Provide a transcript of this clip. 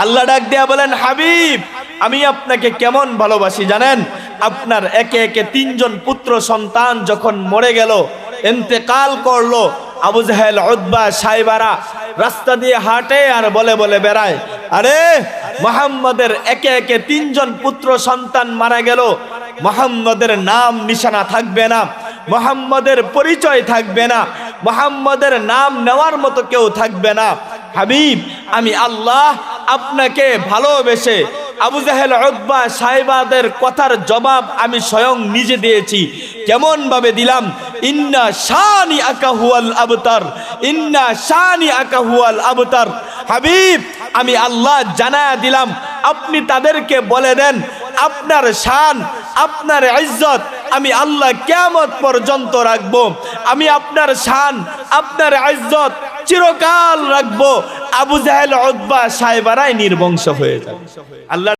আল্লাহ ডাক দিয়া বলেন, হাবিব আমি আপনাকে কেমন ভালোবাসি জানেন? আপনার একে একে তিনজন পুত্র সন্তান যখন মরে গেল, ইন্তেকাল করলো, আবু জাহেল, উতবা, সাইবারা রাস্তা দিয়ে হাঁটে আর বলে বলে বেড়ায়, আরে মুহাম্মদের একে একে তিনজন পুত্র সন্তান মারা গেল, মুহাম্মদের নাম নিশানা থাকবে না, মুহাম্মদের পরিচয় থাকবে না, মুহাম্মদের নাম নেওয়ার মতো কেউ থাকবে না। হাবিব আমি আল্লাহ আপনাকে ভালোবেসে আবু জাহেল, উতবা, সাইবাদের কথার জবাব আমি স্বয়ং নিজে দিয়েছি। কেমন ভাবে দিলাম? ইন্না শানি আকা হুয়াল আবতার, ইন্না শানি আকা হুয়াল আবতার। হাবিব আমি আল্লাহ জানায়া দিলাম, আপনি তাদেরকে বলে দেন আপনার শান, আপনার ইজ্জত আমি আল্লাহ কিয়ামত পর্যন্ত রাখবো। আমি আপনার শান, আপনার ইজ্জত চিরকাল রাখবো। আবু জাহেল, উতবা, সাইবারাই নির্বংশ হয়ে যাবে। আল্লাহ